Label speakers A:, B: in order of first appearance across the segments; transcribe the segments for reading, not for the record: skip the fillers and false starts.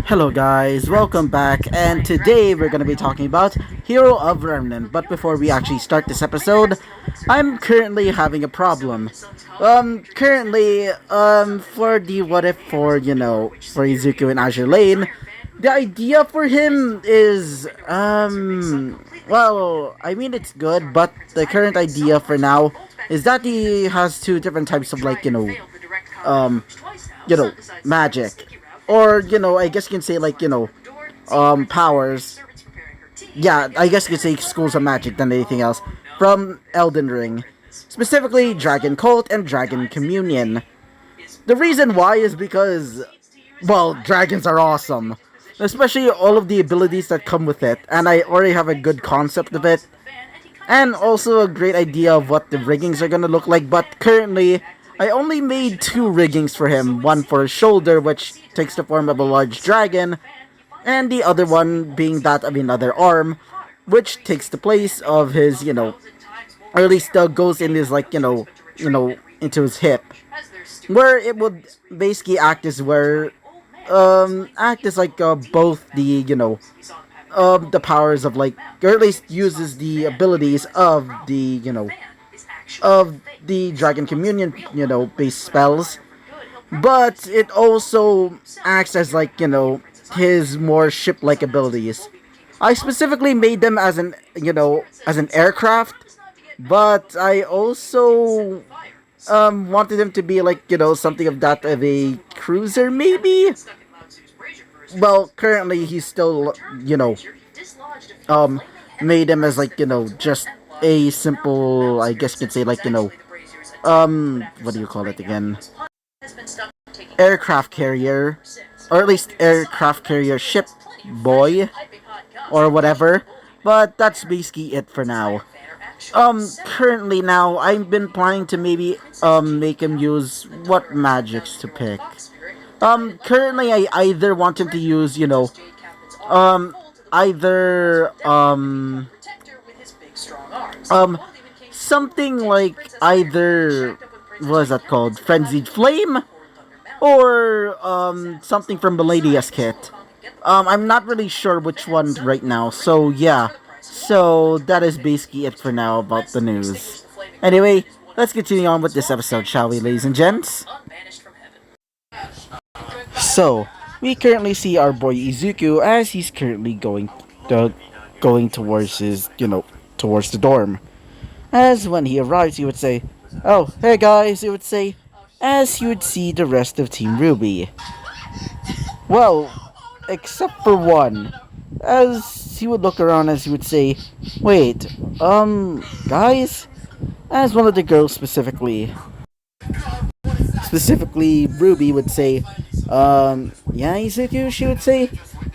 A: Hello guys, welcome back, and today we're gonna be talking about Hero of Remnant. But before we actually start this episode, I'm currently having a problem. For the what if for Izuku and Azure Lane, the idea for him is, I mean it's good, but the current idea for now is that he has two different types of um, magic. Or, I guess you can say powers. Yeah, I guess you could say schools of magic than anything else. From Elden Ring. Specifically, Dragon Cult and Dragon Communion. The reason why is because, well, dragons are awesome. Especially all of the abilities that come with it. And I already have a good concept of it. And also a great idea of what the riggings are gonna look like. But currently, I only made two riggings for him. One for his shoulder, which takes the form of a large dragon. And the other one being that of another arm, which takes the place of his, or at least goes in his, into his hip. Where it would basically act as both the powers of or at least uses the abilities of the Dragon Communion, based spells. But it also acts as his more ship-like abilities. I specifically made them as an aircraft, but I also wanted him to be something of that of a cruiser maybe. Well, currently he's still made him as just a simple, I guess you could say what do you call it again? Aircraft carrier, or at least aircraft carrier ship boy, or whatever. But that's basically it for now. Currently now, I've been planning to maybe make him use what magics to pick. Currently I either want him to use, either something like either, what is that called, Frenzied Flame, or something from Meladia's kit. I'm not really sure which one right now, so yeah. So that is basically it for now about the news. Anyway, let's continue on with this episode, shall we, ladies and gents? So, we currently see our boy Izuku as he's currently going towards his, towards the dorm. As when he arrives, he would say, "Oh, hey guys," he would say, as he would see the rest of Team RWBY. Well, except for one. As he would look around as he would say, "Wait, guys?" As one of the girls specifically RWBY would say, "Yeah, Izuku," she would say,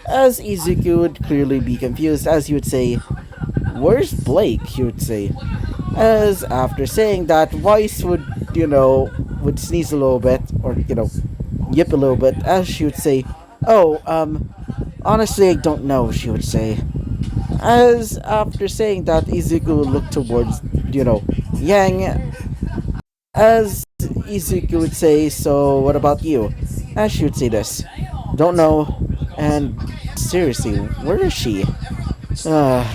A: as Izuku would clearly be confused, as he would say, "Where's Blake?" he would say. As after saying that, Weiss would sneeze a little bit, or, yip a little bit, as she would say, "Oh, honestly, I don't know," she would say. As after saying that, Izuku would look towards, Yang, as Izuku would say, "So, what about you?" As she would say this, "Don't know," and seriously, where is she?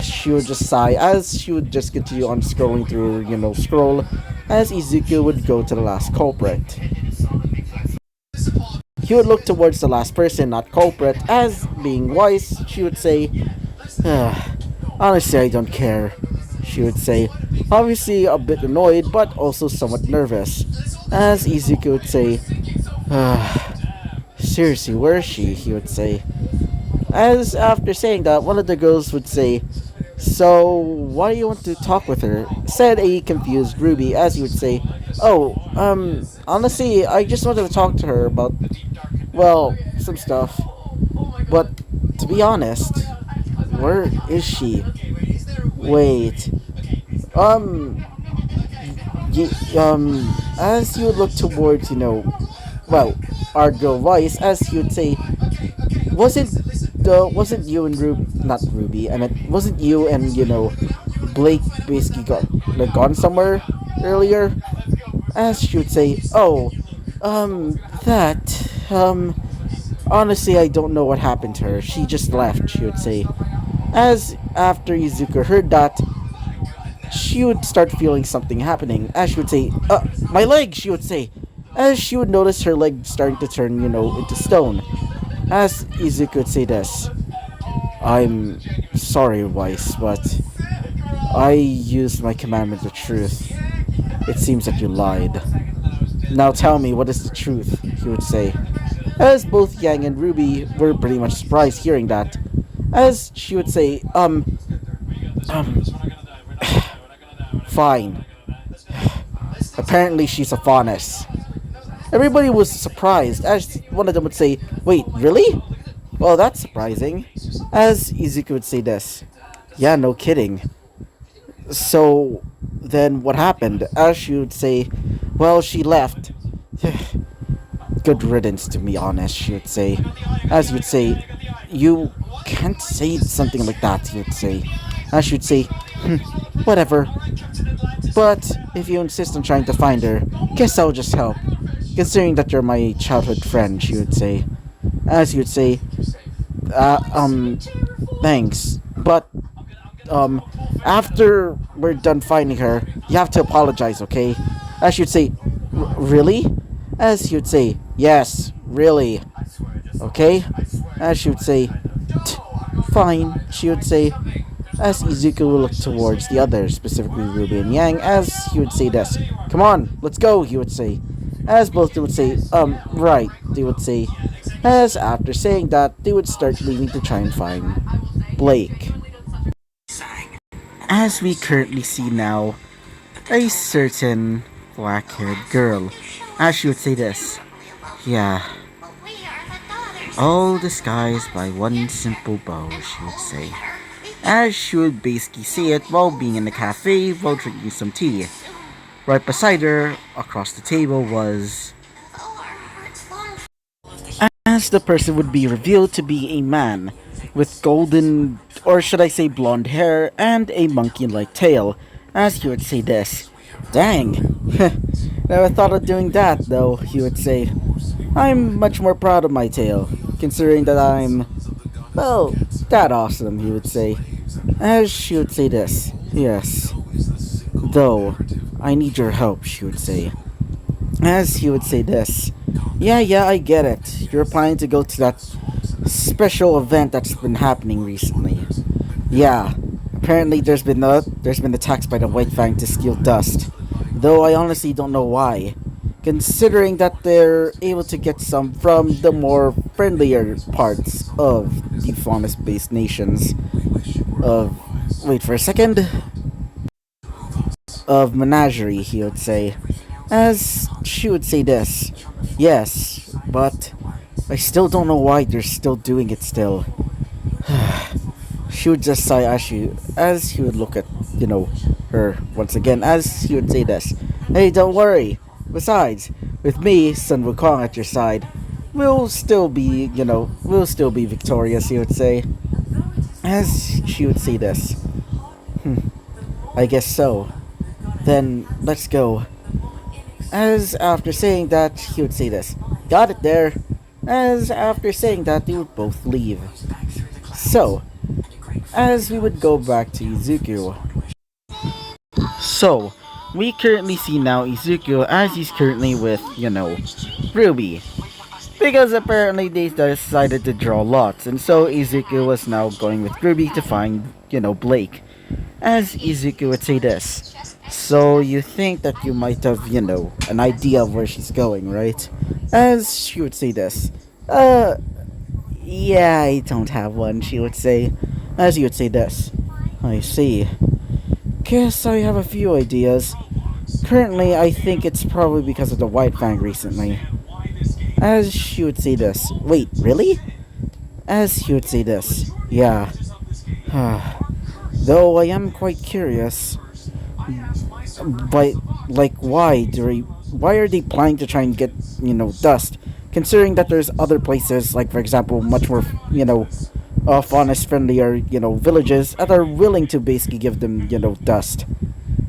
A: She would just sigh as she would just continue on scrolling through, scroll, as Izuku would go to the last culprit. He would look towards the last person, not culprit, as being Weiss, she would say, "Honestly, I don't care," she would say, obviously a bit annoyed, but also somewhat nervous, as Izuku would say, "Seriously, where is she?" he would say. As after saying that, one of the girls would say, "So, why do you want to talk with her?" said a confused RWBY, as he would say, "Oh, honestly, I just wanted to talk to her about, well, some stuff. But, to be honest, where is she? Wait, as you would look towards, our girl Weiss, as he would say, wasn't you and not RWBY, I meant, wasn't you and, Blake basically gone somewhere earlier?" As she would say, "Oh, that, Honestly, I don't know what happened to her. She just left, she would say. As after Izuku heard that, she would start feeling something happening. As she would say, my leg, she would say. As she would notice her leg starting to turn, into stone. As Izuku would say this, I'm sorry, Weiss, but I used my commandment of truth. It seems that you lied. Now tell me, what is the truth? He would say. As both Yang and Ruby were pretty much surprised hearing that. As she would say, um, fine. Apparently she's a faunus. Everybody was surprised, as one of them would say, wait, really? Well, that's surprising. As Izuku would say this. Yeah, no kidding. So, then what happened? As she would say, well, she left. Good riddance, to be honest, she would say. As you would say, you can't say something like that, he would say. As she would say, whatever. But if you insist on trying to find her, guess I'll just help. Considering that you're my childhood friend, she would say. As you would say, thanks. But, after we're done finding her, you have to apologize, okay? As she would say, really? As he would say, yes, really. Okay? As she would say, fine, she would say, as Izuku would look towards the others, specifically Ruby and Yang, as he would say this. Come on, let's go, he would say. As both they would say, right, they would say. As after saying that, they would start leaving to try and find Blake. As we currently see now, a certain black-haired girl, as she would say this. Yeah, all disguised by one simple bow, she would say. As she would basically say it while being in the cafe while drinking some tea. Right beside her, across the table, was... As the person would be revealed to be a man, with golden, or should I say blonde hair, and a monkey-like tail, as he would say this. Dang, never thought of doing that though, he would say. I'm much more proud of my tail, considering that I'm, well, that awesome, he would say. As she would say this. Yes. Though, I need your help, she would say. As he would say this. Yeah, I get it. You're planning to go to that special event that's been happening recently. Yeah. Apparently there's been attacks by the White Fang to steal dust. Though I honestly don't know why. Considering that they're able to get some from the more friendlier parts of the faunus-based nations of... Wait for a second. Of Menagerie, he would say. As she would say this. Yes, but I still don't know why they're still doing it still. She would just sigh as he would look at, her once again, as he would say this. Hey, don't worry. Besides, with me, Sun Wukong at your side, we'll still be victorious, he would say. As she would say this. I guess so. Then, let's go. As after saying that, he would say this. Got it there. As after saying that, they would both leave. So, as we would go back to Izuku. So, we currently see now Izuku as he's currently with, Ruby. Because apparently they decided to draw lots, and so Izuku was now going with Ruby to find, Blake. As Izuku would say this. So you think that you might have, an idea of where she's going, right? As she would say this. Yeah, I don't have one, she would say. As he would say this. I see. Guess I have a few ideas. Currently, I think it's probably because of the White Fang recently. As she would say this. Wait, really? As he would say this. Yeah. Though I am quite curious. But, why are they planning to try and get, dust? Considering that there's other places, like, for example, much more, faunus friendlier, villages that are willing to basically give them, dust.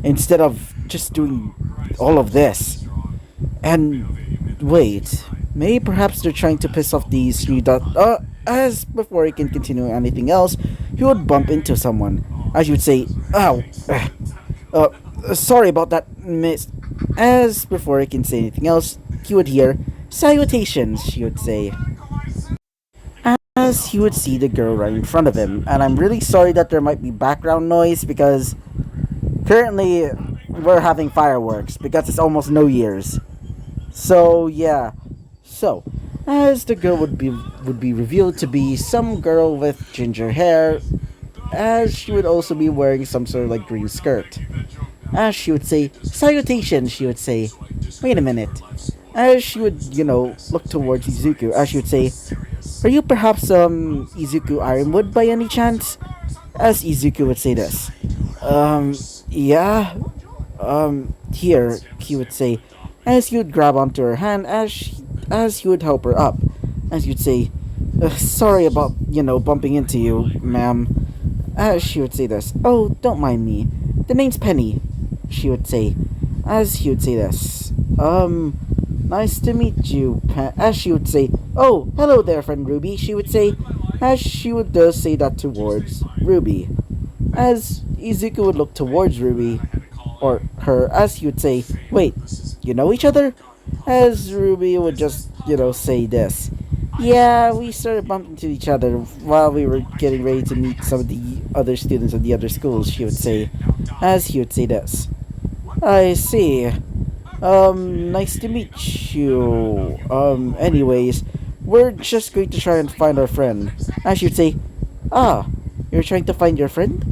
A: Instead of just doing all of this. And, wait, Maybe perhaps they're trying to piss off these new as before he can continue anything else, he would bump into someone. As you would say, ow, uh, sorry about that, miss. As before he can say anything else, he would hear, salutations, she would say. As he would see the girl right in front of him. And I'm really sorry that there might be background noise because currently we're having fireworks because it's almost New Year's. So yeah. So, as the girl would be revealed to be some girl with ginger hair, as she would also be wearing some sort of like green skirt. As she would say, salutation, she would say, wait a minute. As she would, look towards Izuku, as she would say, are you perhaps, Izuku Ironwood by any chance? As Izuku would say this. Yeah, here, he would say, as he would grab onto her hand as he would help her up. As you'd say, sorry about, bumping into you, ma'am. As she would say this. Oh, don't mind me. The name's Penny, she would say. As he would say this. Nice to meet you, as she would say, oh, hello there, friend Ruby, she would say, as she would say that towards Ruby. As Izuku would look towards Ruby, or her, as he would say, wait, you know each other? As Ruby would just, say this. Yeah, we started bumping into each other while we were getting ready to meet some of the other students of the other schools, she would say, as he would say this. I see. Nice to meet you. Anyways, we're just going to try and find our friend. As she would say, ah, you're trying to find your friend?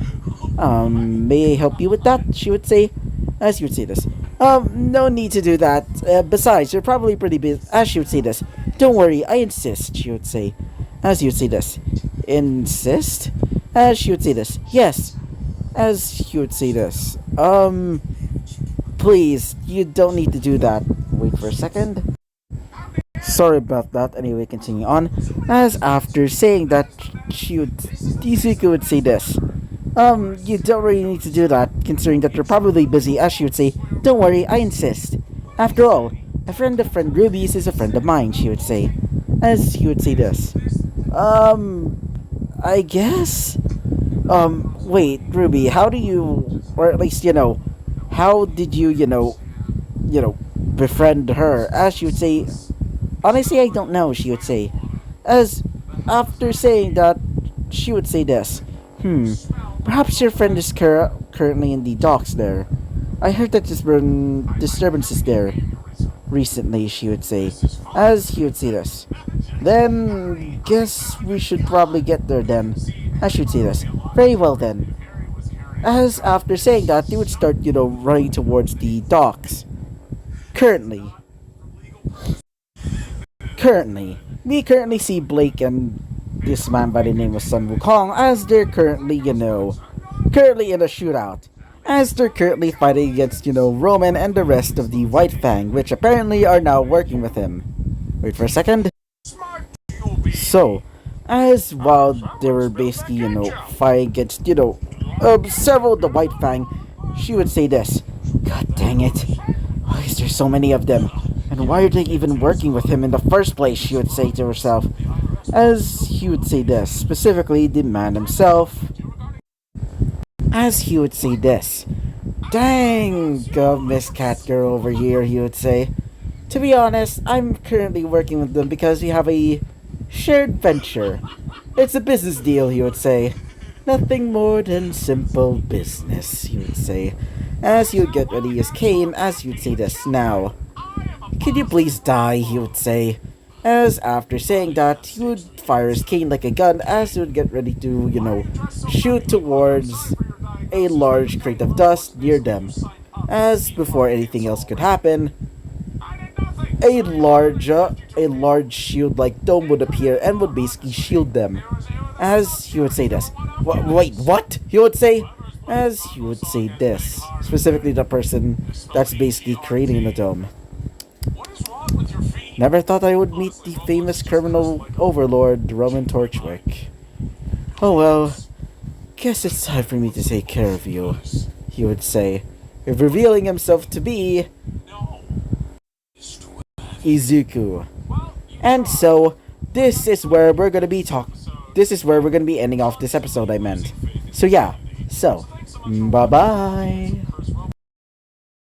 A: May I help you with that? She would say, as you would say this. No need to do that. Besides, you're probably pretty busy. As she would say this. Don't worry, I insist, she would say. As you would say this. Insist? As she would say this. Yes. As she would say this. Please, you don't need to do that. Wait for a second. Sorry about that. Anyway, continue on. As after saying that, Izuku would say this. You don't really need to do that, considering that you're probably busy, as she would say, don't worry, I insist. After all, a friend of friend Ruby's is a friend of mine, she would say. As he would say this. I guess? Wait, Ruby, how do you, or at least, how did you, befriend her? As she would say, honestly, I don't know, she would say. As after saying that, she would say this. Perhaps your friend is currently in the docks there. I heard that there's been disturbances there recently, she would say. As he would say this. Then, guess we should probably get there then. As she would say this. Very well then. As after saying that, they would start, running towards the docks. Currently, we currently see Blake and this man by the name of Sun Wukong as they're currently, currently in a shootout. As they're currently fighting against, Roman and the rest of the White Fang, which apparently are now working with him. Wait for a second. So, as while they were basically, fighting against, several of the White Fang, she would say this. God dang it. Why is there so many of them? And why are they even working with him in the first place, she would say to herself. As he would say this, specifically the man himself. As he would say this. Dang, Miss Catgirl over here, he would say. To be honest, I'm currently working with them because we have a shared venture. It's a business deal, he would say. Nothing more than simple business, he would say. As he would get ready his cane, as he would say this now. Could you please die, he would say. As after saying that, he would fire his cane like a gun as he would get ready to, shoot towards a large crate of dust near them. As before anything else could happen, a large shield-like dome would appear and would basically shield them. As he would say this. Wait, what? He would say? As he would say this. Specifically the person that's basically creating the dome. Never thought I would meet the famous criminal overlord, Roman Torchwick. Oh well, guess it's time for me to take care of you, he would say, revealing himself to be Izuku. And so, this is where we're gonna be talk. This is where we're gonna be ending off this episode. I meant. So yeah. So, bye bye.